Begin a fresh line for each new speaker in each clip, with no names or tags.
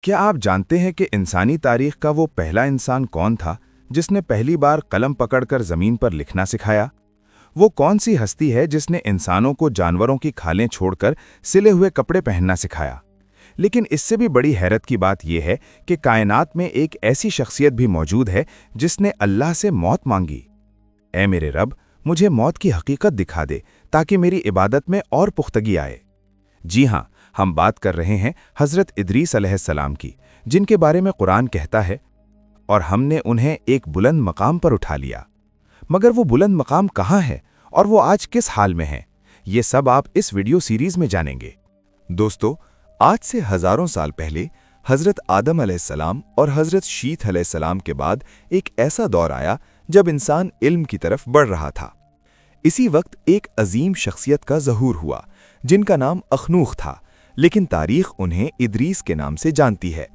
کیا آپ جانتے ہیں کہ انسانی تاریخ کا وہ پہلا انسان کون تھا جس نے پہلی بار قلم پکڑ کر زمین پر لکھنا سکھایا؟ وہ کون سی ہستی ہے جس نے انسانوں کو جانوروں کی کھالیں چھوڑ کر سلے ہوئے کپڑے پہننا سکھایا؟ لیکن اس سے بھی بڑی حیرت کی بات یہ ہے کہ کائنات میں ایک ایسی شخصیت بھی موجود ہے جس نے اللہ سے موت مانگی۔ اے میرے رب، مجھے موت کی حقیقت دکھا دے تاکہ میری عبادت میں اور پختگی آئے۔ جی ہاں، ہم بات کر رہے ہیں حضرت ادریس علیہ السلام کی، جن کے بارے میں قرآن کہتا ہے، اور ہم نے انہیں ایک بلند مقام پر اٹھا لیا۔ مگر وہ بلند مقام کہاں ہے اور وہ آج کس حال میں ہیں؟ یہ سب آپ اس ویڈیو سیریز میں جانیں گے۔ دوستو، آج سے ہزاروں سال پہلے حضرت آدم علیہ السلام اور حضرت شیت علیہ السلام کے بعد ایک ایسا دور آیا جب انسان علم کی طرف بڑھ رہا تھا۔ اسی وقت ایک عظیم شخصیت کا ظہور ہوا جن کا نام اخنوخ تھا، لیکن تاریخ انہیں ادریس کے نام سے جانتی ہے۔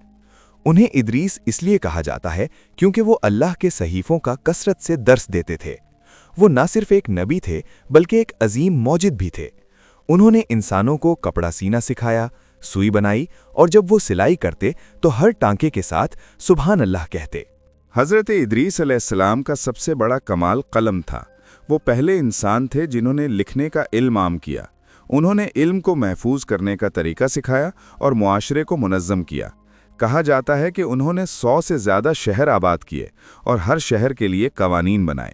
انہیں ادریس اس لیے کہا جاتا ہے کیونکہ وہ اللہ کے صحیفوں کا کثرت سے درس دیتے تھے۔ وہ نہ صرف ایک نبی تھے بلکہ ایک عظیم موجد بھی تھے۔ انہوں نے انسانوں کو کپڑا سینا سکھایا، سوئی بنائی، اور جب وہ سلائی کرتے تو ہر ٹانکے کے ساتھ سبحان اللہ کہتے۔
حضرت ادریس علیہ السلام کا سب سے بڑا کمال قلم تھا۔ وہ پہلے انسان تھے جنہوں نے لکھنے کا علم عام کیا۔ انہوں نے علم کو محفوظ کرنے کا طریقہ سکھایا اور معاشرے کو منظم کیا۔ کہا جاتا ہے کہ انہوں نے 100 سے زیادہ شہر آباد کیے اور ہر شہر کے لیے قوانین بنائے۔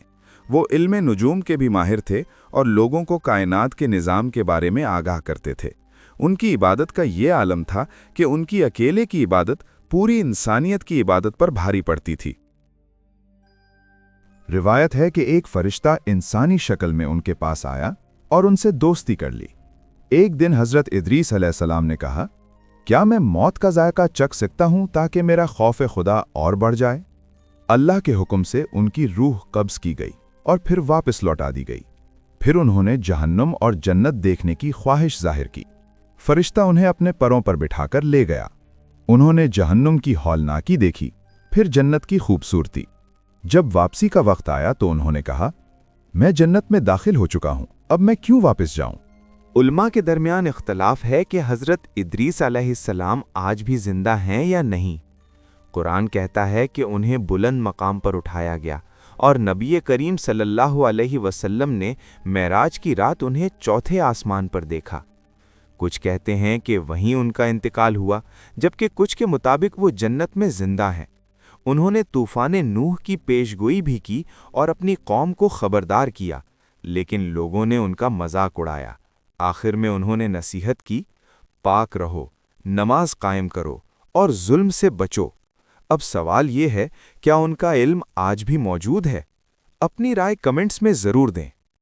وہ علم نجوم کے بھی ماہر تھے اور لوگوں کو کائنات کے نظام کے بارے میں آگاہ کرتے تھے۔ ان کی عبادت کا یہ عالم تھا کہ ان کی اکیلے کی عبادت پوری انسانیت کی عبادت پر بھاری پڑتی تھی۔
روایت ہے کہ ایک فرشتہ انسانی شکل میں ان کے پاس آیا اور ان سے دوستی کر لی۔ ایک دن حضرت ادریس علیہ السلام نے کہا، کیا میں موت کا ذائقہ چکھ سکتا ہوں تاکہ میرا خوف خدا اور بڑھ جائے؟ اللہ کے حکم سے ان کی روح قبض کی گئی اور پھر واپس لوٹا دی گئی۔ پھر انہوں نے جہنم اور جنت دیکھنے کی خواہش ظاہر کی۔ فرشتہ انہیں اپنے پروں پر بٹھا کر لے گیا۔ انہوں نے جہنم کی ہولناکی دیکھی، پھر جنت کی خوبصورتی۔ جب واپسی کا وقت آیا تو انہوں نے کہا، میں جنت میں داخل ہو چکا ہوں، اب میں کیوں واپس جاؤں؟
علماء کے درمیان اختلاف ہے کہ حضرت ادریس علیہ السلام آج بھی زندہ ہیں یا نہیں۔ قرآن کہتا ہے کہ انہیں بلند مقام پر اٹھایا گیا اور نبی کریم صلی اللہ علیہ وسلم نے معراج کی رات انہیں چوتھے آسمان پر دیکھا۔ کچھ کہتے ہیں کہ وہیں ان کا انتقال ہوا، جبکہ کچھ کے مطابق وہ جنت میں زندہ ہیں۔ انہوں نے طوفان نوح کی پیشگوئی بھی کی اور اپنی قوم کو خبردار کیا، لیکن لوگوں نے ان کا مذاق اڑایا۔ آخر میں انہوں نے نصیحت کی، پاک رہو، نماز قائم کرو اور ظلم سے بچو۔ اب سوال یہ ہے، کیا ان کا علم آج بھی موجود ہے؟ اپنی رائے کمنٹس میں ضرور دیں۔